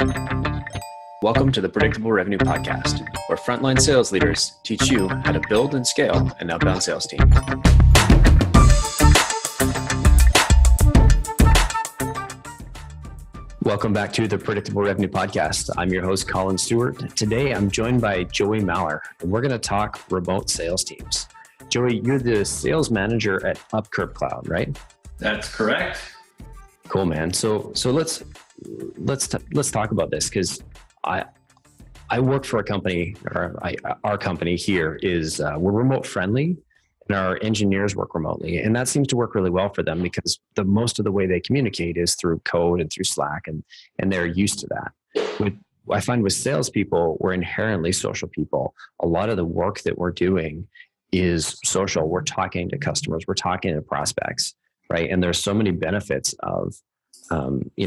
Welcome to the Predictable Revenue Podcast, where frontline sales leaders teach you how to build and scale an outbound sales team. Welcome back to the Predictable Revenue Podcast. I'm your host, Collin Stewart. Today, I'm joined by Joey Maller, and we're going to talk remote sales teams. Joey, you're the sales manager at UpCurve Cloud, right? That's correct. Cool, man. So let's talk about this, because I work for a company, or our company here is we're remote friendly, and our engineers work remotely, and that seems to work really well for them because most of the way they communicate is through code and through Slack, and they're used to that. I find with salespeople, we're inherently social people. A lot of the work that we're doing is social. We're talking to customers, we're talking to prospects, right? And there's so many benefits of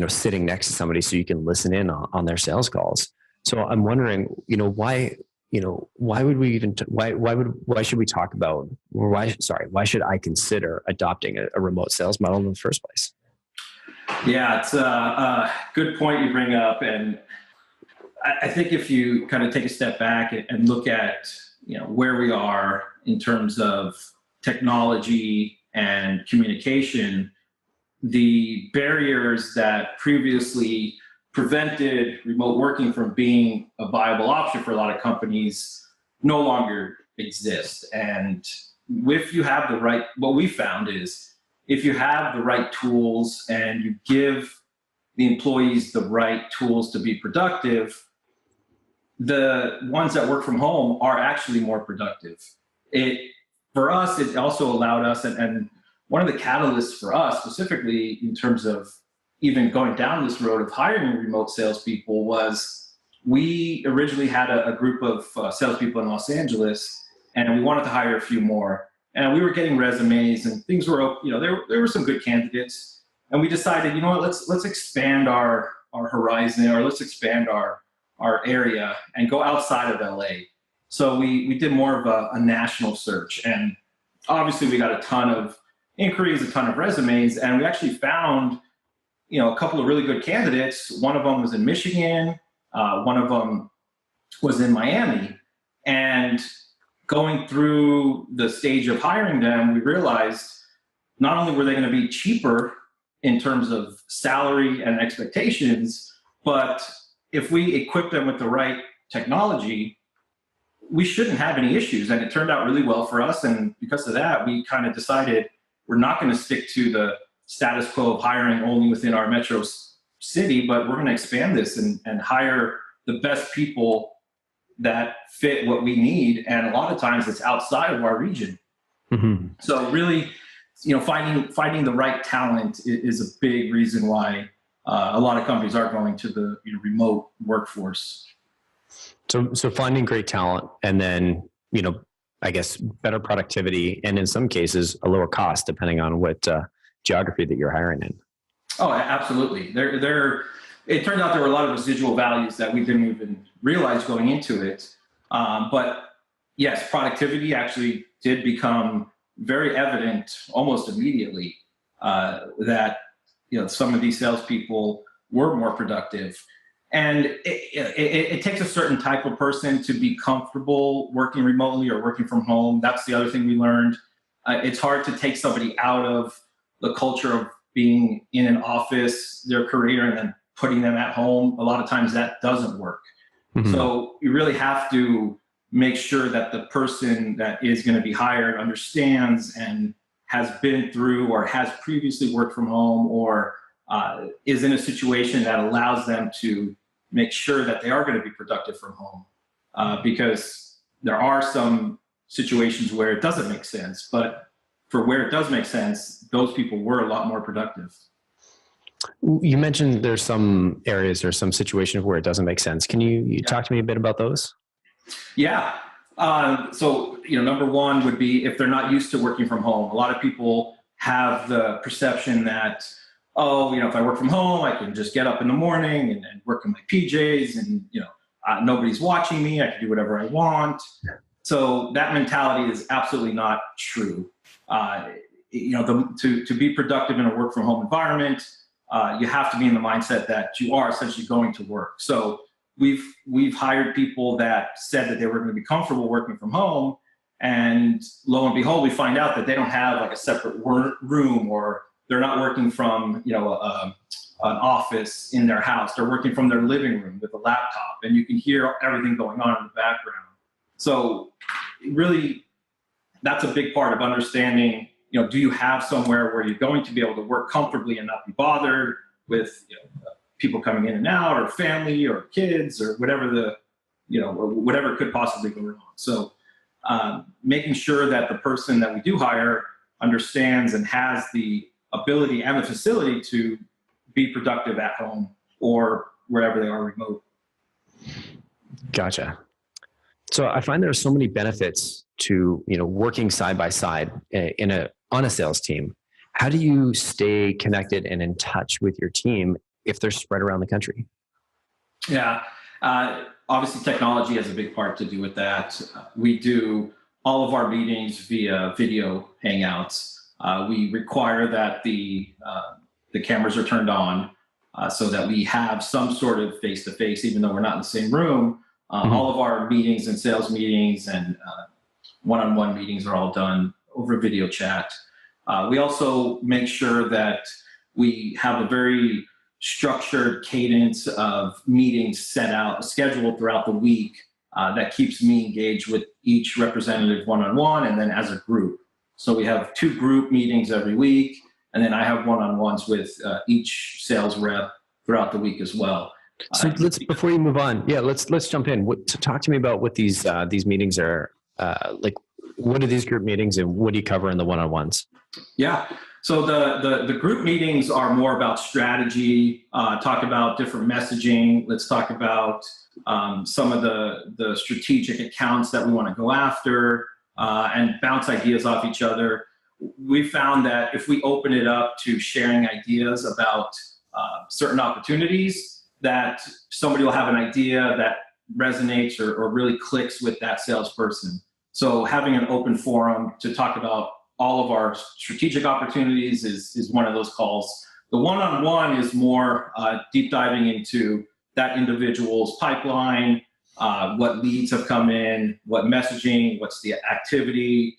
sitting next to somebody so you can listen in on their sales calls. So I'm wondering, why should we talk about, why should I consider adopting a remote sales model in the first place? Yeah, it's a good point you bring up. And I think if you kind of take a step back and look at, where we are in terms of technology and communication, the barriers that previously prevented remote working from being a viable option for a lot of companies no longer exist. And if you have what we found is if you have the right tools and you give the employees the right tools to be productive, the ones that work from home are actually more productive. For us, it also allowed us, and one of the catalysts for us specifically in terms of even going down this road of hiring remote salespeople was we originally had a group of salespeople in Los Angeles, and we wanted to hire a few more. And we were getting resumes, and things were, there were some good candidates. And we decided, let's expand our horizon, or let's expand our area and go outside of LA. So we did more of a national search, and obviously we got a ton of inquiries, a ton of resumes, and we actually found a couple of really good candidates. One of them was in Michigan. One of them was in Miami. And going through the stage of hiring them, we realized not only were they going to be cheaper in terms of salary and expectations, but if we equip them with the right technology, we shouldn't have any issues. And it turned out really well for us. And because of that, we kind of decided we're not going to stick to the status quo of hiring only within our metro city, but we're going to expand this and hire the best people that fit what we need. And a lot of times it's outside of our region. Mm-hmm. So really, finding the right talent is a big reason why a lot of companies are going to the remote workforce. So finding great talent, and then, I guess better productivity, and in some cases a lower cost, depending on what geography that you're hiring in. Oh, absolutely. It turned out there were a lot of residual values that we didn't even realize going into it. But yes, productivity actually did become very evident almost immediately, that some of these salespeople were more productive. And it takes a certain type of person to be comfortable working remotely or working from home. That's the other thing we learned. It's hard to take somebody out of the culture of being in an office, their career, and then putting them at home. A lot of times that doesn't work. Mm-hmm. So you really have to make sure that the person that is going to be hired understands and has been through or has previously worked from home, or is in a situation that allows them to make sure that they are going to be productive from home. Because there are some situations where it doesn't make sense, but for where it does make sense, those people were a lot more productive. You mentioned there's some areas or some situations where it doesn't make sense. Can you talk to me a bit about those? Yeah. So, number one would be if they're not used to working from home. A lot of people have the perception that, if I work from home, I can just get up in the morning and work in my PJs and, nobody's watching me. I can do whatever I want. So that mentality is absolutely not true. To be productive in a work from home environment, you have to be in the mindset that you are essentially going to work. So we've hired people that said that they were going to be comfortable working from home, and lo and behold, we find out that they don't have like a separate room, or they're not working from an office in their house. They're working from their living room with a laptop, and you can hear everything going on in the background. So really, that's a big part of understanding, do you have somewhere where you're going to be able to work comfortably and not be bothered with people coming in and out, or family, or kids, or whatever whatever could possibly go wrong. So making sure that the person that we do hire understands and has the ability and the facility to be productive at home or wherever they are remote. Gotcha. So I find there are so many benefits to, working side by side on a sales team. How do you stay connected and in touch with your team if they're spread around the country? Yeah. Obviously technology has a big part to do with that. We do all of our meetings via video hangouts. We require that the cameras are turned on so that we have some sort of face-to-face, even though we're not in the same room. All of our meetings and sales meetings and one-on-one meetings are all done over video chat. We also make sure that we have a very structured cadence of meetings scheduled throughout the week that keeps me engaged with each representative one-on-one and then as a group. So we have 2 group meetings every week, and then I have one-on-ones with each sales rep throughout the week as well. So before you move on, let's jump in. Talk to me about what these meetings are like. What are these group meetings, and what do you cover in the one-on-ones? Yeah. So the group meetings are more about strategy, talk about different messaging. Let's talk about some of the strategic accounts that we want to go after, and bounce ideas off each other. We found that if we open it up to sharing ideas about certain opportunities, that somebody will have an idea that resonates or really clicks with that salesperson. So having an open forum to talk about all of our strategic opportunities is one of those calls. The one-on-one is more deep diving into that individual's pipeline, what leads have come in, what messaging, what's the activity,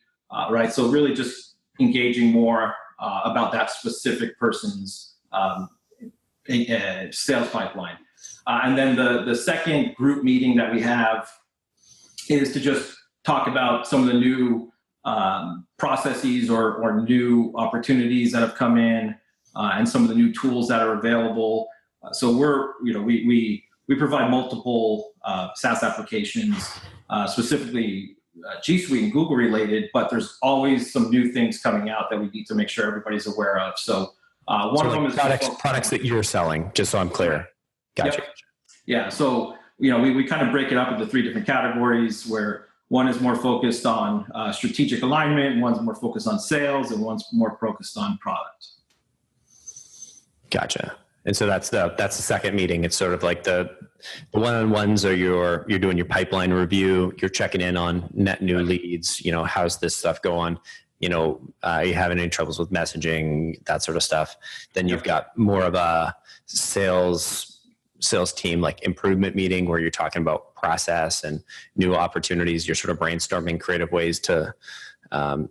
right? So really just engaging more about that specific person's sales pipeline. And then the second group meeting that we have is to just talk about some of the new processes or new opportunities that have come in, and some of the new tools that are available. So we provide multiple SaaS applications, specifically G Suite and Google related, but there's always some new things coming out that we need to make sure everybody's aware of. So one of them is products that you're selling, just so I'm clear. Gotcha. Yep. Yeah. So, we kind of break it up into 3 different categories, where one is more focused on strategic alignment, one's more focused on sales, and one's more focused on product. Gotcha. And so that's the second meeting. It's sort of like the one-on-ones are you're doing your pipeline review, you're checking in on net new leads, how's this stuff going? Are you having any troubles with messaging, that sort of stuff? Then you've got more of a sales team like improvement meeting where you're talking about process and new opportunities. You're sort of brainstorming creative ways to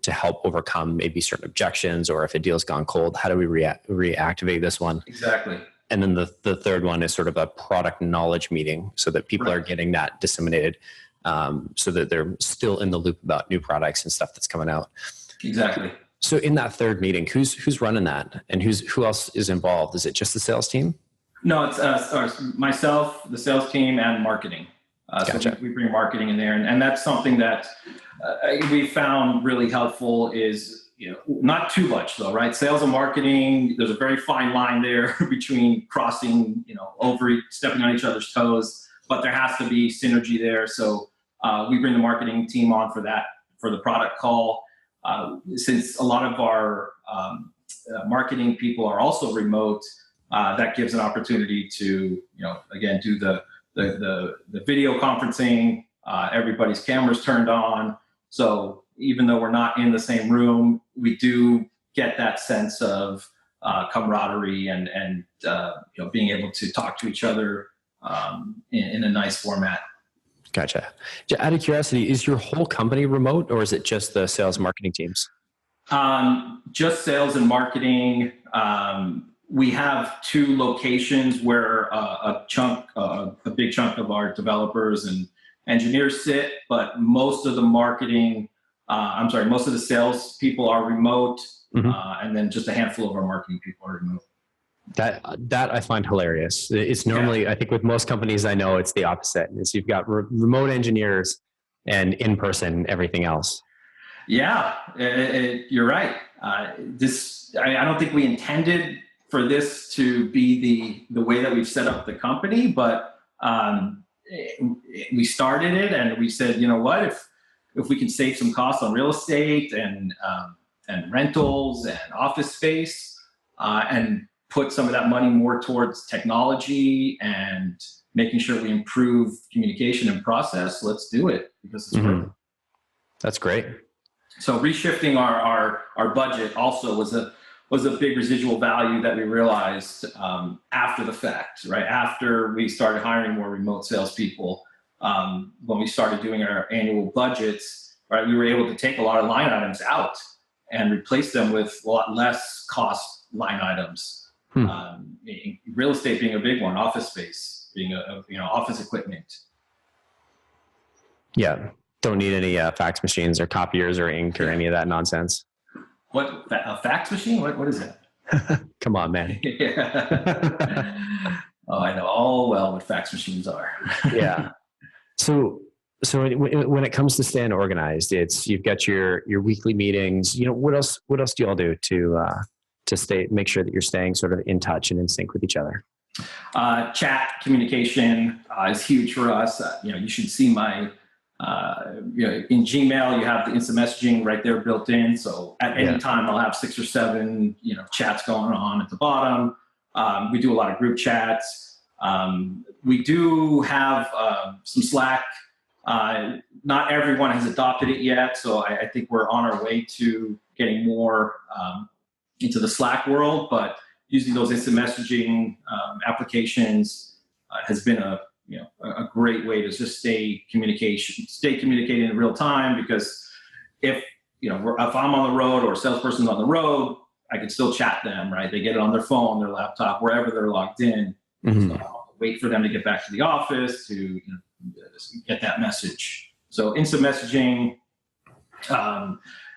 help overcome maybe certain objections, or if a deal's gone cold, how do we reactivate this one? Exactly. And then the third one is sort of a product knowledge meeting, so that people are getting that disseminated, so that they're still in the loop about new products and stuff that's coming out. Exactly. So in that third meeting, who's running that, and who else is involved? Is it just the sales team? No, it's myself, the sales team, and marketing. Gotcha. So we bring marketing in there, and that's something that we found really helpful. Is not too much though, right? Sales and marketing, there's a very fine line there between crossing, stepping on each other's toes, but there has to be synergy there. So we bring the marketing team on for the product call. Since a lot of our marketing people are also remote, that gives an opportunity to, again, do the video conferencing. Everybody's cameras turned on. So even though we're not in the same room, we do get that sense of camaraderie and being able to talk to each other in a nice format. Gotcha. Out of curiosity, is your whole company remote, or is it just the sales marketing teams? Just sales and marketing. We have 2 locations where a big chunk of our developers and engineers sit, but most of the most of the sales people are remote, and then just a handful of our marketing people are remote. That I find hilarious. It's normally, I think with most companies I know, it's the opposite. Is you've got remote engineers and in person everything else. Yeah, you're right. I don't think we intended for this to be the way that we've set up the company, but we started it and we said, you know what, if we can save some costs on real estate and rentals and office space, and put some of that money more towards technology and making sure we improve communication and process, let's do it because it's worth it. That's great. So reshifting our budget also was a big residual value that we realized after the fact, right? After we started hiring more remote salespeople, when we started doing our annual budgets, right, we were able to take a lot of line items out and replace them with a lot less cost line items. Real estate being a big one, office space being office equipment. Yeah, don't need any fax machines or copiers or ink or any of that nonsense. What, a fax machine? What is that? Come on, man. Oh, I know all well what fax machines are. Yeah. So when it comes to staying organized, you've got your weekly meetings. What else do you all do to make sure that you're staying sort of in touch and in sync with each other? Chat communication is huge for us. You should see my, in Gmail, you have the instant messaging right there built in. So at any time I'll have 6 or 7, chats going on at the bottom. We do a lot of group chats. We do have some Slack. Not everyone has adopted it yet. So I think we're on our way to getting more into the Slack world, but using those instant messaging applications has been a great way to just stay communicating in real time. Because if I'm on the road or a salesperson's on the road, I can still chat them, right? They get it on their phone, their laptop, wherever they're logged in. So I'll wait for them to get back to the office to get that message. So instant messaging,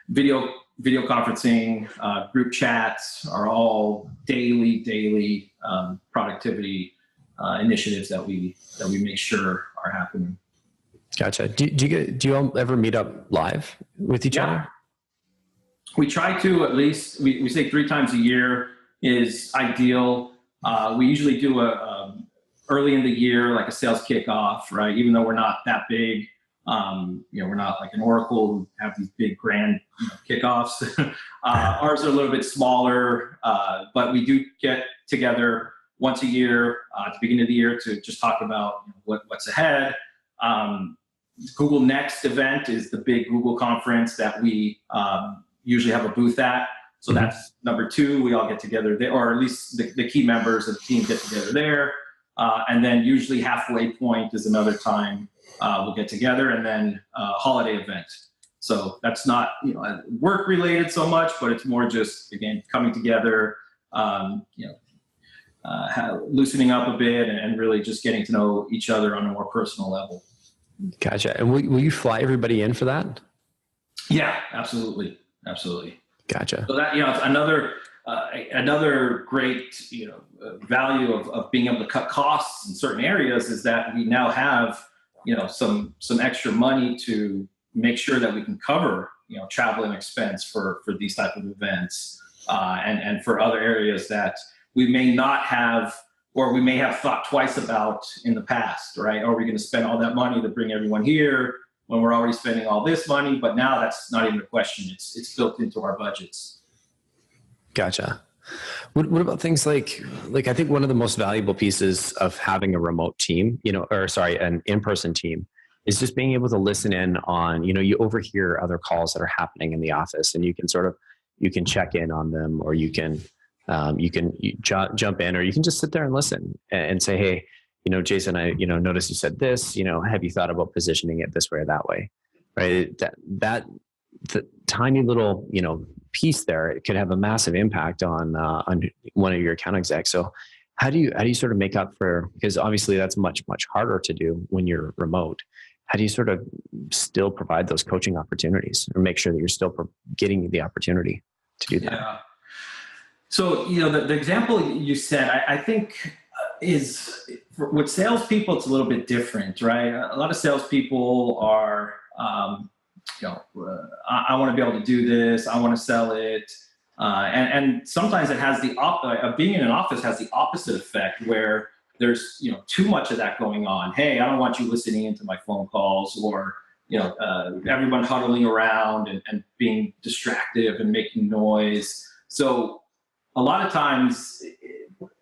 video conferencing, group chats are all daily productivity initiatives that we make sure are happening. Gotcha. Do you all ever meet up live with each other? We try to, at least. We say 3 times a year is ideal. We usually do a early in the year, like a sales kickoff, right? Even though we're not that big. We're not like an Oracle who have these big grand kickoffs. Ours are a little bit smaller, but we do get together once a year at the beginning of the year to just talk about what's ahead. Google Next event is the big Google conference that we usually have a booth at. So that's number 2. We all get together there, or at least the key members of the team get together there. And then usually halfway point is another time we'll get together, and then holiday event. So that's not work related so much, but it's more just, again, coming together, loosening up a bit, and really just getting to know each other on a more personal level. Gotcha. And will you fly everybody in for that? Yeah, absolutely. Gotcha. So that it's another great value of being able to cut costs in certain areas is that we now have some extra money to make sure that we can cover travel and expense for these type of events, and for other areas that we may not have, or we may have thought twice about in the past, right? Are we going to spend all that money to bring everyone here when we're already spending all this money? But now that's not even a question. It's built into our budgets. Gotcha. What about things like I think one of the most valuable pieces of having a remote team, an in-person team, is just being able to listen in on, you overhear other calls that are happening in the office, and you can check in on them, or you can jump in, or you can just sit there and listen and say, hey, Jason, I, notice you said this, have you thought about positioning it this way or that way? Right. That the tiny little, piece there, it could have a massive impact on one of your account execs. So how do you sort of make up for, because obviously that's much, much harder to do when you're remote. How do you sort of still provide those coaching opportunities, or make sure that you're still getting the opportunity to do that? Yeah. So, the example you said, I think is with salespeople, it's a little bit different, right? A lot of salespeople are, I want to be able to do this. I want to sell it. And sometimes it has being in an office has the opposite effect, where there's, too much of that going on. Hey, I don't want you listening into my phone calls, or, everyone huddling around and being distractive and making noise. So a lot of times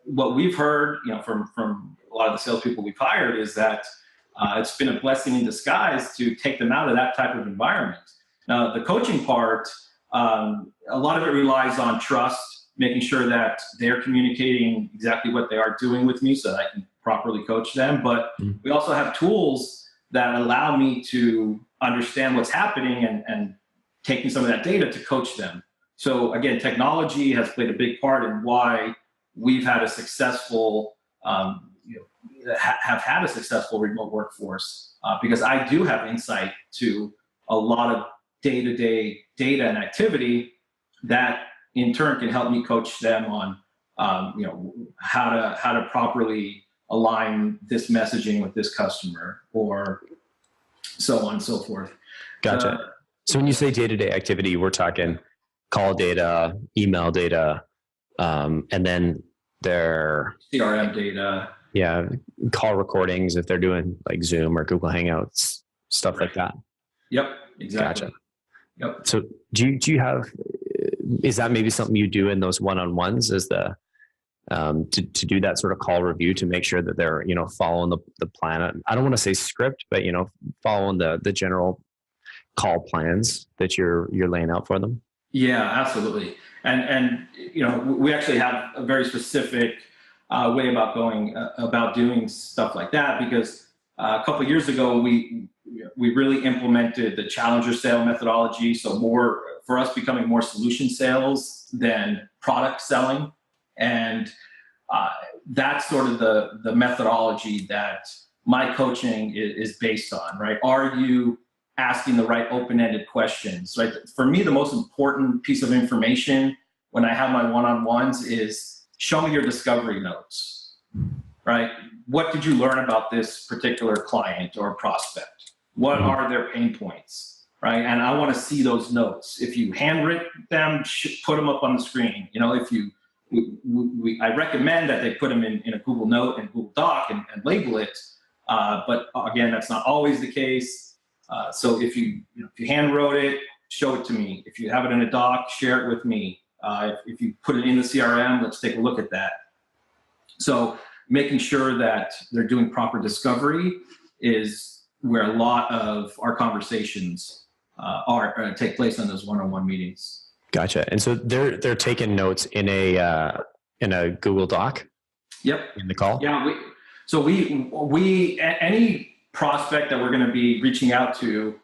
what we've heard, from a lot of the salespeople we've hired is that it's been a blessing in disguise to take them out of that type of environment. Now, the coaching part, a lot of it relies on trust, making sure that they're communicating exactly what they are doing with me so that I can properly coach them. But we also have tools that allow me to understand what's happening and taking some of that data to coach them. So again, technology has played a big part in why we've had a successful, have had a successful remote workforce, because I do have insight to a lot of day-to-day data and activity that in turn can help me coach them on, how to properly align this messaging with this customer, or so on and so forth. Gotcha. So when you say day-to-day activity, we're talking call data, email data, and then their CRM data. Yeah, call recordings if they're doing like Zoom or Google Hangouts, stuff like that. Yep, exactly. Gotcha. Yep. So do you have, is that maybe something you do in those one-on-ones, is the to do that sort of call review to make sure that they're, following the plan? I don't want to say script, but, following the general call plans that you're laying out for them? Yeah, absolutely. And we actually have a very specific way about doing stuff like that, because a couple of years ago, we really implemented the challenger sale methodology. So more for us, becoming more solution sales than product selling. And that's sort of the methodology that my coaching is based on, right? Are you asking the right open-ended questions, right? For me, the most important piece of information when I have my one-on-ones is show me your discovery notes, right? What did you learn about this particular client or prospect? What are their pain points, right? And I want to see those notes. If you handwrite them, put them up on the screen. If you, I recommend that they put them in a Google Note and Google Doc and label it. But again, that's not always the case. So if you hand wrote it, show it to me. If you have it in a doc, share it with me. If you put it in the CRM, let's take a look at that. So making sure that they're doing proper discovery is where a lot of our conversations take place in those one-on-one meetings. Gotcha. And so they're taking notes in a Google Doc. Yep. In the call. Yeah. We any prospect that we're going to be reaching out to,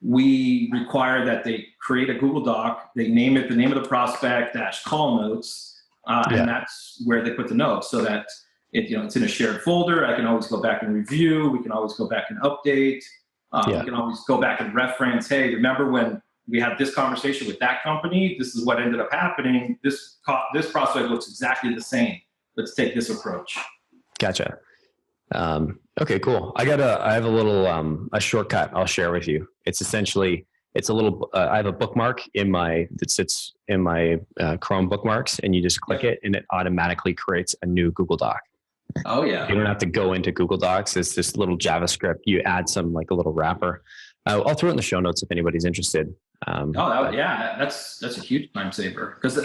we require that they create a Google Doc. They name it the name of the prospect - call notes, and that's where they put the notes, so that it's in a shared folder. I can always go back and review. We can always go back and update. We can always go back and reference. Hey, remember when we had this conversation with that company? This is what ended up happening. This prospect looks exactly the same. Let's take this approach. Gotcha. Okay, cool. I have a little, a shortcut I'll share with you. It's essentially, it's a little, I have a bookmark that sits in my Chrome bookmarks, and you just click it and it automatically creates a new Google Doc. Oh yeah. You don't have to go into Google Docs. It's this little JavaScript. You add some, like a little wrapper. I'll throw it in the show notes if anybody's interested. That's a huge time saver, because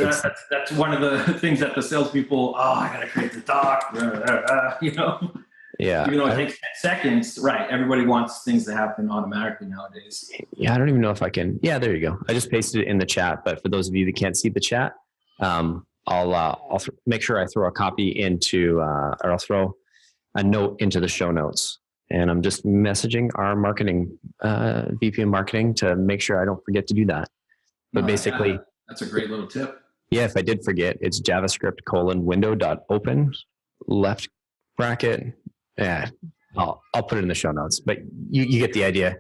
that's one of the things that the salespeople, I gotta create the doc, Yeah. Even though it takes 10 seconds, right? Everybody wants things to happen automatically nowadays. Yeah, I don't even know if I can. Yeah, there you go. I just pasted it in the chat, but for those of you that can't see the chat, I'll make sure I throw a copy into, or I'll throw a note into the show notes. And I'm just messaging our marketing, VP of marketing to make sure I don't forget to do that. But basically, yeah, that's a great little tip. Yeah, if I did forget, it's JavaScript : window.open left bracket. Yeah, I'll put it in the show notes, but you get the idea.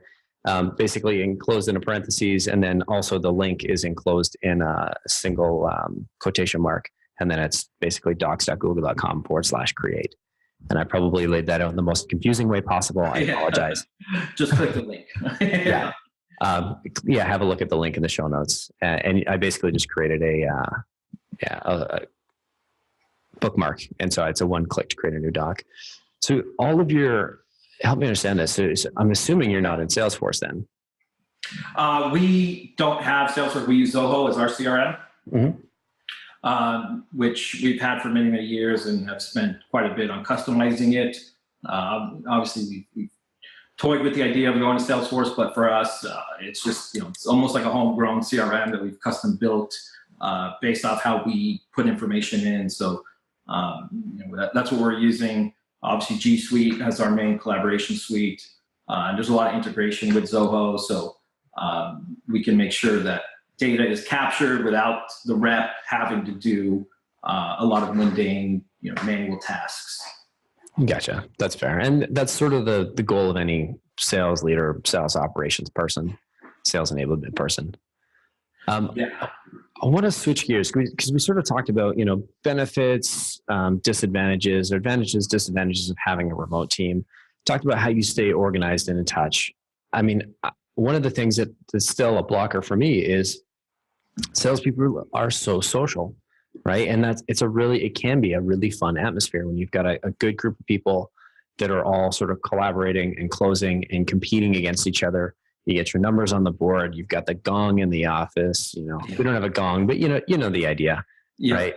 Basically enclosed in a parentheses, and then also the link is enclosed in a single quotation mark. And then it's basically docs.google.com/create. And I probably laid that out in the most confusing way possible. I apologize. Just click the link. Yeah. Have a look at the link in the show notes. And I basically just created a bookmark. And so it's a one click to create a new doc. So help me understand this. So I'm assuming you're not in Salesforce then. We don't have Salesforce. We use Zoho as our CRM, which we've had for many, many years and have spent quite a bit on customizing it. Obviously, we've toyed with the idea of going to Salesforce, but for us, it's just, it's almost like a homegrown CRM that we've custom built based off how we put information in. So that's what we're using. Obviously, G Suite has our main collaboration suite. And there's a lot of integration with Zoho, so we can make sure that data is captured without the rep having to do a lot of mundane, manual tasks. Gotcha. That's fair. And that's sort of the goal of any sales leader, sales operations person, sales enablement person. I want to switch gears because we sort of talked about, benefits, disadvantages, or advantages, disadvantages of having a remote team. Talked about how you stay organized and in touch. I mean, one of the things that is still a blocker for me is salespeople are so social, right? And it can be a really fun atmosphere when you've got a good group of people that are all sort of collaborating and closing and competing against each other. You get your numbers on the board. You've got the gong in the office. We don't have a gong, but you know the idea, right?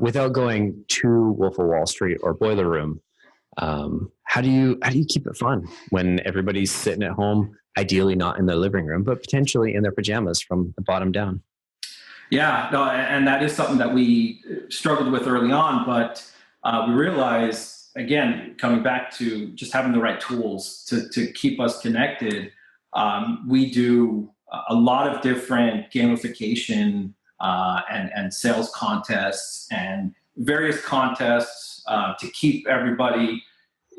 Without going too Wolf of Wall Street or Boiler Room, how do you keep it fun when everybody's sitting at home, ideally not in their living room, but potentially in their pajamas from the bottom down? Yeah, no, and that is something that we struggled with early on, but we realized, again, coming back to just having the right tools to keep us connected. We do a lot of different gamification and sales contests and various contests to keep everybody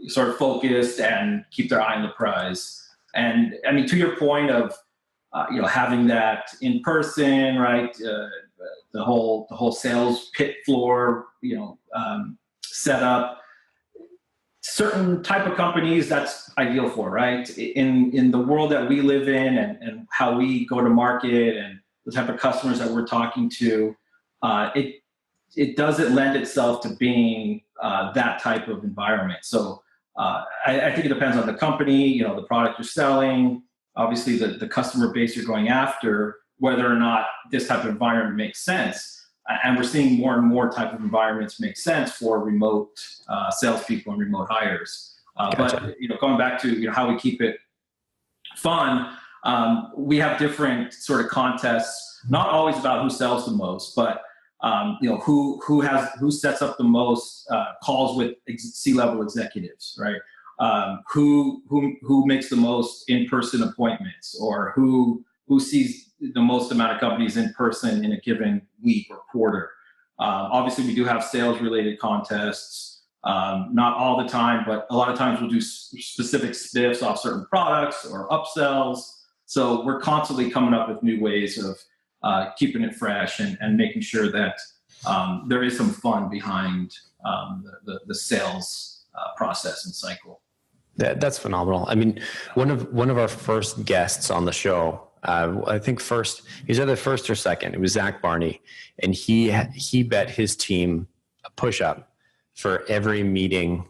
sort of focused and keep their eye on the prize. And I mean, to your point of having that in person, right? The whole sales pit floor, set up. Certain type of companies that's ideal for, right? In the world that we live in and how we go to market and the type of customers that we're talking to, it doesn't lend itself to being that type of environment. So I think it depends on the company, the product you're selling, obviously the customer base you're going after, whether or not this type of environment makes sense. And we're seeing more and more type of environments make sense for remote salespeople and remote hires. Gotcha. But going back to how we keep it fun, we have different sort of contests. Not always about who sells the most, but who sets up the most calls with C-level executives, right? Who makes the most in-person appointments, or who sees the most amount of companies in person in a given week or quarter. Obviously, we do have sales-related contests, not all the time, but a lot of times we'll do specific spiffs off certain products or upsells. So we're constantly coming up with new ways of keeping it fresh and making sure that there is some fun behind the sales process and cycle. That's phenomenal. I mean, one of our first guests on the show, I think he's either first or second. It was Zach Barney, and he bet his team a push-up for every meeting.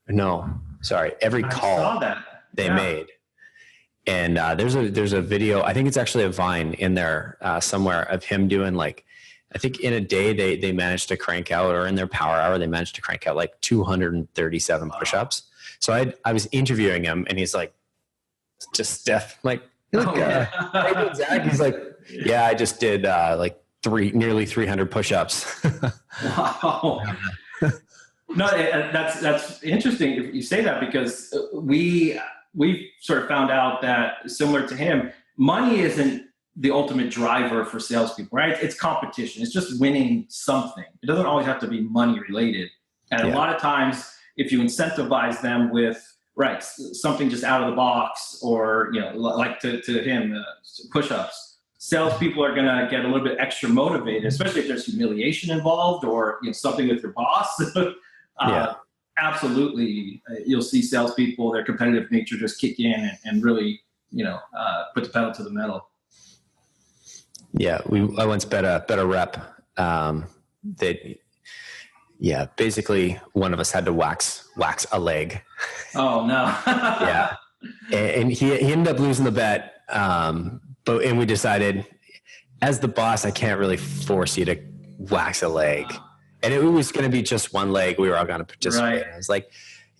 Every call they made. And there's a video. I think it's actually a Vine in there somewhere of him doing I think in a day they managed to crank out, or in their power hour they managed to crank out 237 push-ups. So I was interviewing him, and he's just stiff. Hey, Zach. He's I just did nearly 300 push-ups. Wow. No, that's interesting if you say that, because we sort of found out that, similar to him, money isn't the ultimate driver for salespeople, right? It's competition. It's just winning something. It doesn't always have to be money related. And a lot of times, if you incentivize them with something just out of the box, or like to him, push-ups, salespeople are going to get a little bit extra motivated, especially if there's humiliation involved, or something with your boss. Absolutely, you'll see salespeople, their competitive nature just kick in and really, put the pedal to the metal. Yeah, I once bet a rep that, basically one of us had to wax a leg. Oh no! Yeah, and he ended up losing the bet. And we decided, as the boss, I can't really force you to wax a leg. And it was going to be just one leg. We were all going to participate. Right. I was like,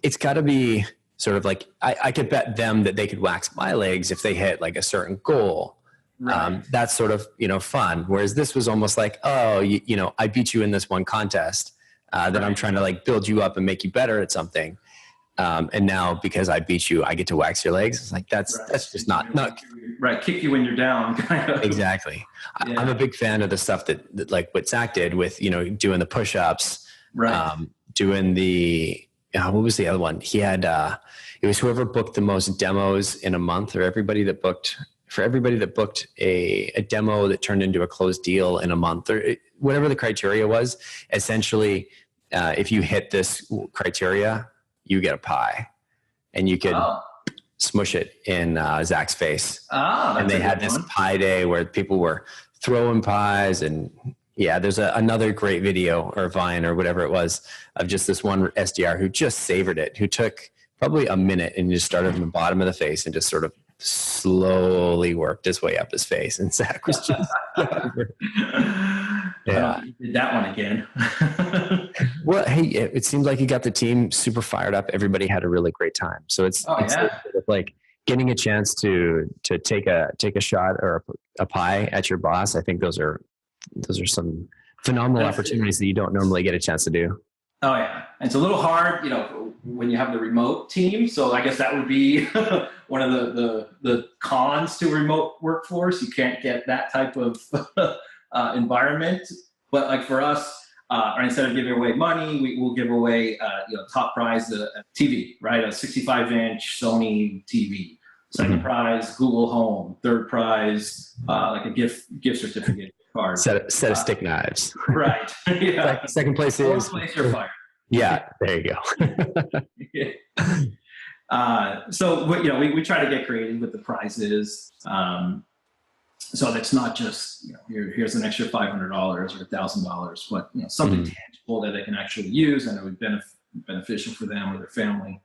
it's got to be sort of like, I could bet them that they could wax my legs if they hit like a certain goal. Right. That's sort of, fun. Whereas this was almost like, oh, I beat you in this one contest. Then I'm trying to like build you up and make you better at something. And now because I beat you, I get to wax your legs. It's like, that's just not right. Kick you when you're down. Kind of. Exactly. Yeah. I'm a big fan of the stuff that like what Zach did with, doing the push-ups, doing the, what was the other one? He had, it was whoever booked the most demos in a month, or everybody that booked a demo that turned into a closed deal in a month, or whatever the criteria was. Essentially, if you hit this criteria, you get a pie, and you could smush it in Zach's face. And they had this pie day where people were throwing pies, and there's another great video or Vine or whatever it was of just this one SDR who just savored it, who took probably a minute and just started from the bottom of the face and just sort of slowly worked his way up his face. And Zach was just, he did that one again. Well, hey, it seemed like you got the team super fired up. Everybody had a really great time. So it's like getting a chance to take a shot or a pie at your boss. I think those are some phenomenal opportunities that you don't normally get a chance to do. Oh yeah. And it's a little hard, when you have the remote team. So I guess that would be one of the cons to remote workforce. You can't get that type of environment. But like for us, or instead of giving away money, we will give away, top prize, a TV, right? A 65-inch Sony TV. Second prize, Google Home. Third prize, like a gift certificate card. Set of stick knives. Right. Yeah. Second place is. Fourth place, you're fired. Yeah, there you go. So we try to get creative with the prizes. So that's not just here's an extra $500 or $1,000, but something tangible that they can actually use and it would be beneficial for them or their family.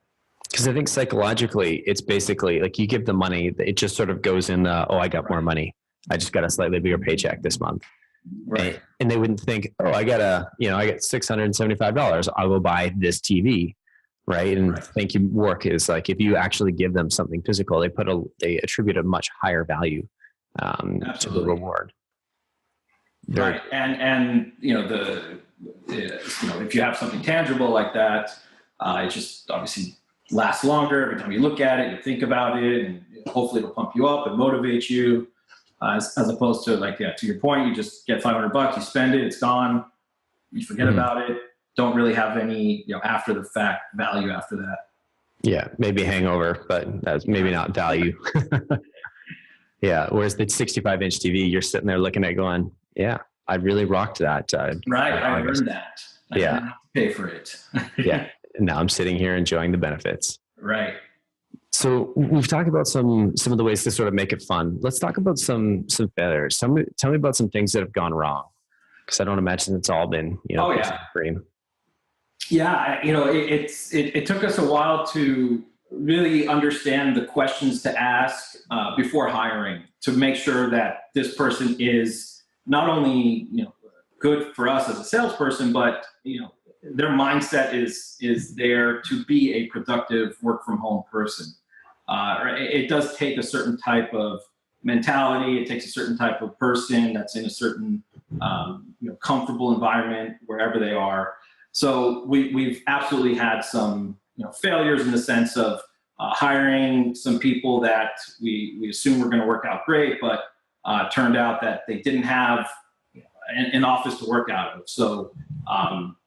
Because I think psychologically, it's basically like you give the money, it just sort of goes in the, I got more money. I just got a slightly bigger paycheck this month. Right. And they wouldn't think, I got $675. I will buy this TV. Right. And thank you work is like, if you actually give them something physical, they attribute a much higher value to the reward. Right. And if you have something tangible like that, it just obviously lasts longer. Every time you look at it, you think about it, and hopefully it'll pump you up and motivate you. As opposed to to your point, you just get $500, you spend it, it's gone, you forget about it. Don't really have any, after the fact value after that. Yeah, maybe hangover, but that's maybe not value. Yeah. Whereas the 65-inch TV, you're sitting there looking at it going, yeah, I really rocked that. Right. I earned that. I didn't have to pay for it. Yeah. And now I'm sitting here enjoying the benefits. Right. So we've talked about some of the ways to sort of make it fun. Let's talk about some failures. Tell me about some things that have gone wrong, because I don't imagine it's all been cream. Yeah, it took us a while to really understand the questions to ask before hiring, to make sure that this person is not only good for us as a salesperson, but their mindset is there to be a productive work from home person. It does take a certain type of mentality. It takes a certain type of person that's in a certain comfortable environment wherever they are. So we've absolutely had some failures in the sense of hiring some people that we assumed were going to work out great, but turned out that they didn't have an office to work out of. So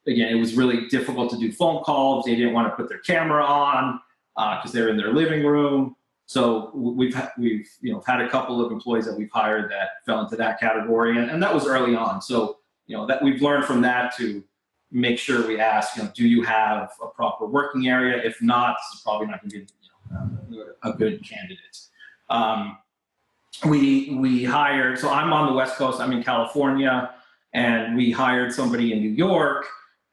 again, it was really difficult to do phone calls. They didn't want to put their camera on because they're in their living room. So we've had a couple of employees that we've hired that fell into that category, and that was early on. So that we've learned from that to make sure we ask, do you have a proper working area? If not, this is probably not going to be a good candidate. We hired, so I'm on the West Coast, I'm in California, and we hired somebody in New York,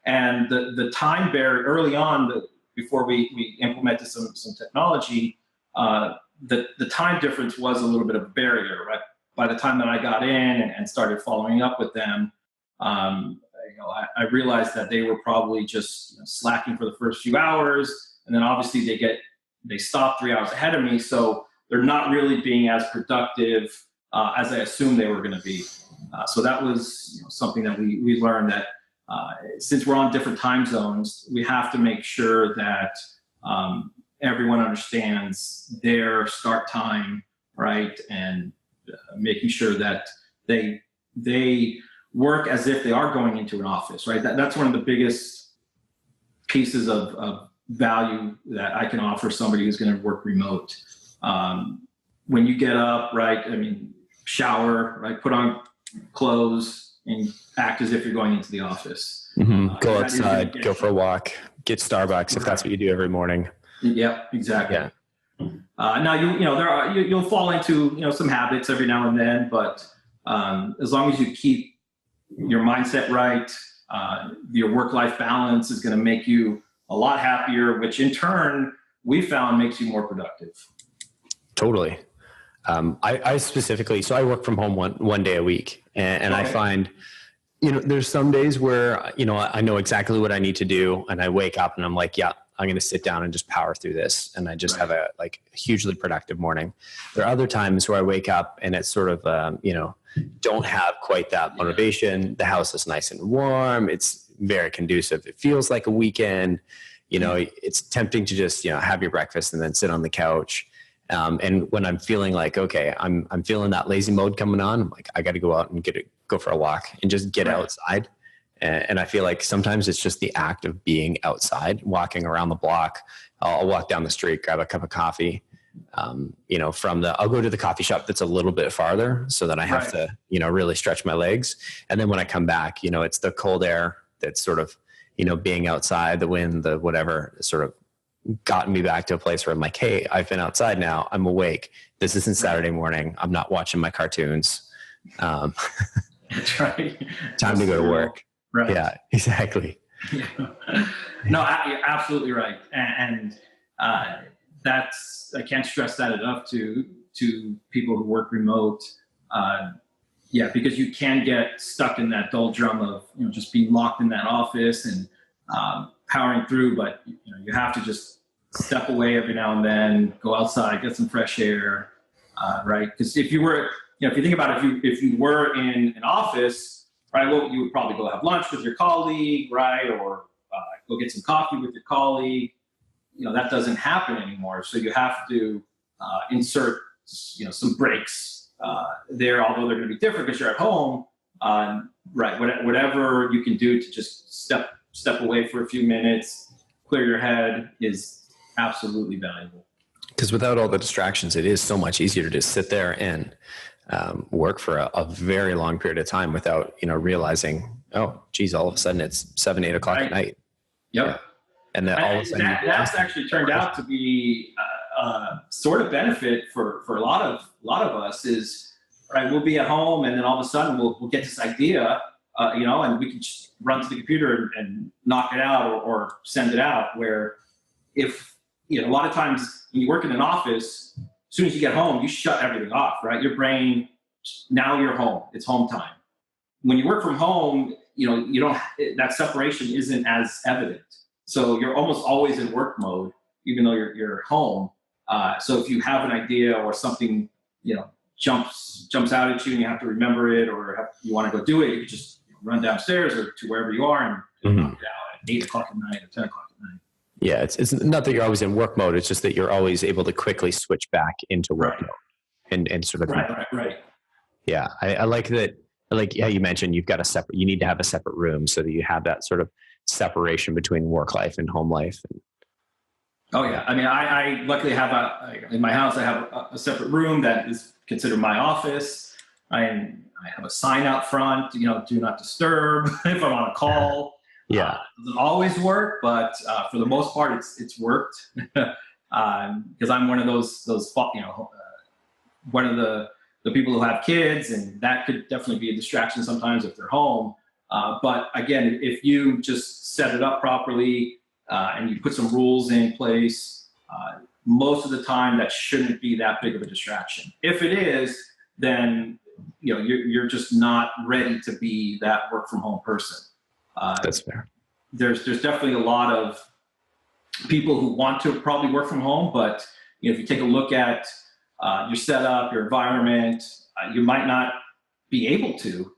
and the time barrier early on, before we implemented some technology, the time difference was a little bit of a barrier, right? By the time that I got in and started following up with them, I realized that they were probably just slacking for the first few hours, and then obviously they stop 3 hours ahead of me, so they're not really being as productive as I assumed they were going to be. So that was something that we learned, that since we're on different time zones, we have to make sure that everyone understands their start time, right? And making sure that they work as if they are going into an office, right? That's one of the biggest pieces of value that I can offer somebody who's going to work remote. When you get up, right? I mean, shower, right? Put on clothes and act as if you're going into the office. Mm-hmm. Go outside, go for a walk, get Starbucks if that's what you do every morning. Yep, exactly. Yeah. Now you'll fall into some habits every now and then, but as long as you keep your mindset right, your work-life balance is going to make you a lot happier, which in turn we found makes you more productive. Totally. I specifically, so I work from home one day a week, and okay. I find, there's some days where, I know exactly what I need to do, and I wake up and I'm like, yeah, I'm going to sit down and just power through this. And I just have a hugely productive morning. There are other times where I wake up and it's sort of, don't have quite that motivation. The house is nice and warm. It's very conducive. It feels like a weekend. It's tempting to just, have your breakfast and then sit on the couch. And when I'm feeling like, okay, I'm feeling that lazy mode coming on, I'm like, I got to go out and go for a walk and just get outside. And I feel like sometimes it's just the act of being outside, walking around the block. I'll walk down the street, grab a cup of coffee. I'll go to the coffee shop that's a little bit farther so that I have to, really stretch my legs. And then when I come back, it's the cold air that's sort of, being outside, the wind, the whatever, sort of gotten me back to a place where I'm like, hey, I've been outside now. I'm awake. This isn't Saturday morning. I'm not watching my cartoons. That's right. Time to go to work. Right. Yeah, exactly. Yeah. No, you're absolutely right. And that's, I can't stress that enough to people who work remote. Because you can get stuck in that doldrum of, just being locked in that office and powering through, but you have to just step away every now and then, go outside, get some fresh air, right? Because if you were, if you think about it, if you were in an office, right, well, you would probably go have lunch with your colleague, right, or go get some coffee with your colleague. That doesn't happen anymore. So you have to insert, some breaks there, although they're going to be different because you're at home, right? Whatever you can do to just step away for a few minutes, clear your head is absolutely valuable. Because without all the distractions, it is so much easier to just sit there and work for a very long period of time without, realizing, oh, geez, all of a sudden it's 7, 8 o'clock at night. Yep. Yeah. And then all of a sudden that's actually turned out to be sort of benefit for a lot of us is, right, we'll be at home and then all of a sudden we'll get this idea, and we can just run to the computer and knock it out or send it out, where if, a lot of times when you work in an office, as soon as you get home, you shut everything off, right? Your brain, now you're home. It's home time. When you work from home, you don't, that separation isn't as evident. So you're almost always in work mode, even though you're home. So if you have an idea or something, jumps out at you and you have to remember it, or you want to go do it, you can just run downstairs or to wherever you are and knock it out at 8 o'clock at night or 10 o'clock at night. Yeah, it's not that you're always in work mode. It's just that you're always able to quickly switch back into work mode and sort of. Right. Yeah, I like that. Like how you mentioned, you need to have a separate room so that you have that sort of separation between work life and home life. Oh yeah, I mean, I luckily have in my house I have a separate room that is considered my office. I have a sign out front, do not disturb if I'm on a call. Yeah, it doesn't always work, but for the most part, it's worked because I'm one of those one of the people who have kids, and that could definitely be a distraction sometimes if they're home. But again, if you just set it up properly and you put some rules in place, most of the time that shouldn't be that big of a distraction. If it is, then you're just not ready to be that work from home person. That's fair. There's definitely a lot of people who want to probably work from home, but if you take a look at your setup, your environment, you might not be able to,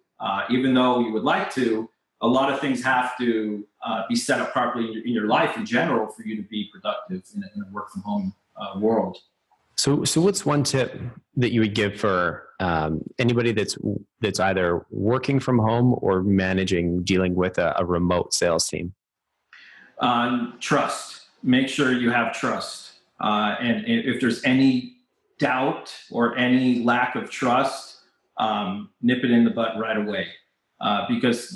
even though you would like to. A lot of things have to be set up properly in your life in general for you to be productive in a work from home world. So what's one tip that you would give for anybody that's either working from home or dealing with a remote sales team? Trust. Make sure you have trust. And if there's any doubt or any lack of trust, nip it in the butt right away. Because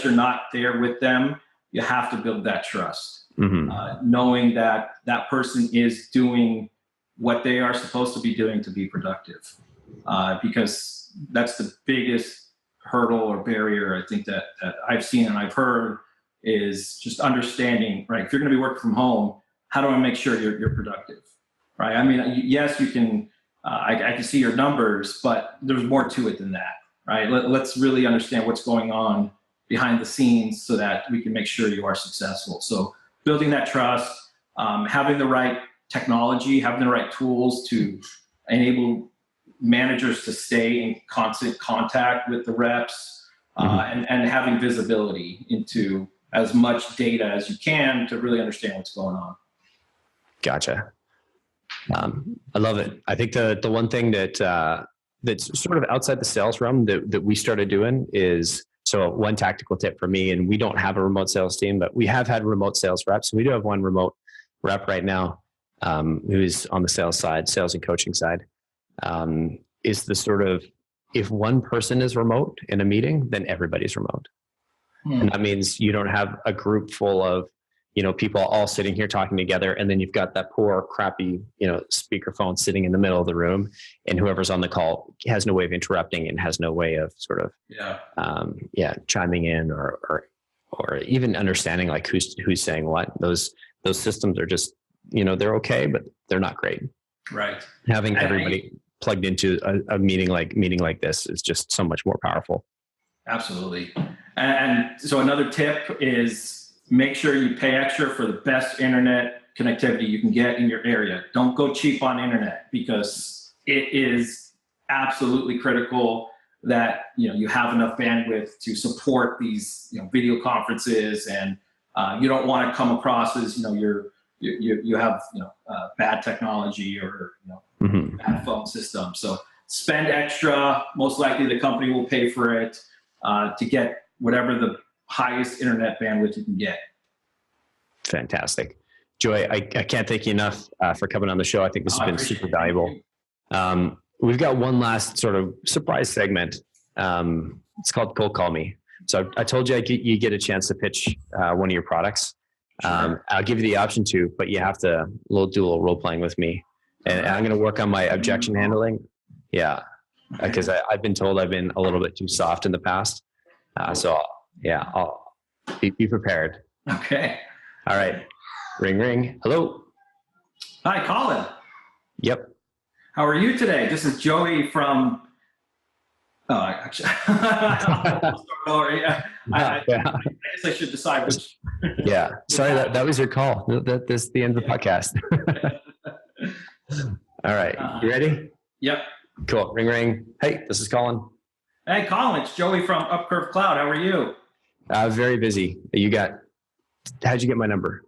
you're not there with them, you have to build that trust. Knowing that that person is doing what they are supposed to be doing to be productive. Because that's the biggest hurdle or barrier I think that I've seen and I've heard is just understanding, right? If you're going to be working from home, how do I make sure you're productive, right? I mean, yes, you can, I can see your numbers, but there's more to it than that, right? Let's really understand what's going on behind the scenes so that we can make sure you are successful. So building that trust, having the right technology, having the right tools to enable managers to stay in constant contact with the reps, and having visibility into as much data as you can to really understand what's going on. Gotcha. I love it. I think the one thing that's sort of outside the sales realm that we started doing is, so one tactical tip for me, and we don't have a remote sales team, but we have had remote sales reps. We do have one remote rep right now who's on the sales side, sales and coaching side, is the sort of, if one person is remote in a meeting, then everybody's remote. And that means you don't have a group full of, people all sitting here talking together. And then you've got that poor, crappy, speakerphone sitting in the middle of the room, and whoever's on the call has no way of interrupting and has no way of sort of, chiming in or even understanding like who's saying what. Those systems are just, they're okay, but they're not great. Right. Having everybody plugged into a meeting like this is just so much more powerful. Absolutely. And so another tip is make sure you pay extra for the best internet connectivity you can get in your area. Don't go cheap on internet, because it is absolutely critical that you have enough bandwidth to support these video conferences, and you don't want to come across as you have bad technology or bad phone system. So spend extra. Most likely the company will pay for it to get whatever the highest internet bandwidth you can get. Fantastic. Joy, I can't thank you enough for coming on the show. I think this has been super valuable. We've got one last sort of surprise segment. It's called Cold Call Me. So I told you you get a chance to pitch one of your products. Sure. I'll give you the option to, but you have to do a little role playing with me. And I'm going to work on my objection handling. Yeah. Because I've been told I've been a little bit too soft in the past. I'll be prepared. Okay. All right. Ring, ring. Hello. Hi, Collin. Yep. How are you today? This is Joey from. I guess I should decide which. Yeah. Sorry, that was your call. That's the end of the podcast. All right. You ready? Yep. Cool. Ring, ring. Hey, this is Collin. Hey, Collin, it's Joey from UpCurve Cloud. How are you? Very busy. How'd you get my number?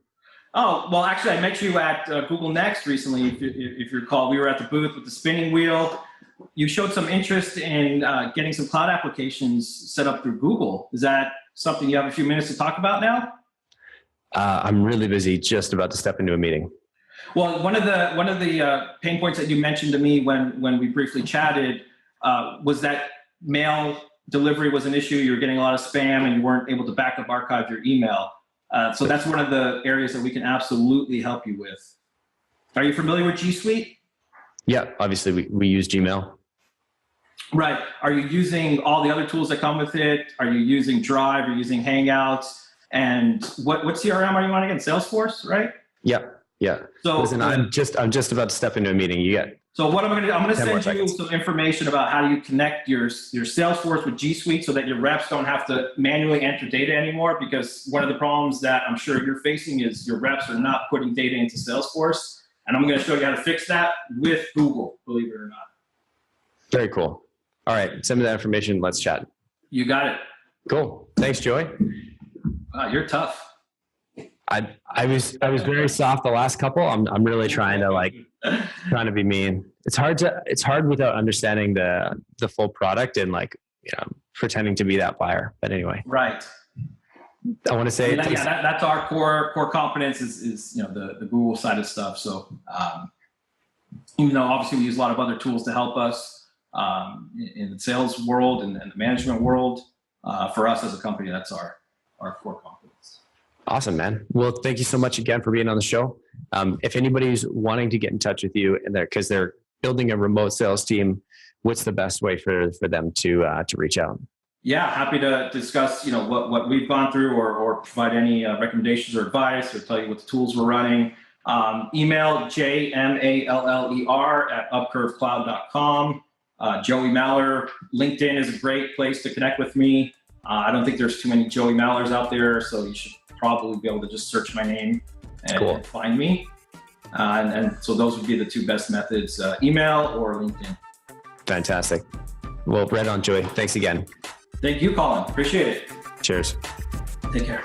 Oh, well, actually, I met you at Google Next recently, if you recall. We were at the booth with the spinning wheel. You showed some interest in getting some cloud applications set up through Google. Is that something you have a few minutes to talk about now? I'm really busy, just about to step into a meeting. Well, one of the pain points that you mentioned to me when we briefly chatted was that mail delivery was an issue. You were getting a lot of spam and you weren't able to backup archive your email. So that's one of the areas that we can absolutely help you with. Are you familiar with G Suite? Yeah, obviously we use Gmail. Right. Are you using all the other tools that come with it? Are you using Drive? Are you using Hangouts? And what CRM are you on again? Salesforce, right? Yeah. So listen, I'm just about to step into a meeting. So what I'm going to send you some information about how you connect your Salesforce with G Suite so that your reps don't have to manually enter data anymore, because one of the problems that I'm sure you're facing is your reps are not putting data into Salesforce. And I'm going to show you how to fix that with Google, believe it or not. Very cool. All right. Send me that information. Let's chat. You got it. Cool. Thanks, Joey. You're tough. I was very soft the last couple. I'm really trying to be mean. It's hard without understanding the full product and pretending to be that buyer. But anyway. Right. I want to say that's our core competence is the Google side of stuff. So even though obviously we use a lot of other tools to help us in the sales world and the management world, for us as a company, that's our core competence. Awesome, man. Well, thank you so much again for being on the show. If anybody's wanting to get in touch with you because they're building a remote sales team, what's the best way for them to reach out? Yeah, happy to discuss, what we've gone through or provide any recommendations or advice or tell you what the tools we're running. Email jmaller@upcurvecloud.com. Joey Maller. LinkedIn is a great place to connect with me. I don't think there's too many Joey Mallers out there, so you should probably be able to just search my name and find me. And so those would be the two best methods, email or LinkedIn. Fantastic. Well, right on, Joey. Thanks again. Thank you, Collin. Appreciate it. Cheers. Take care.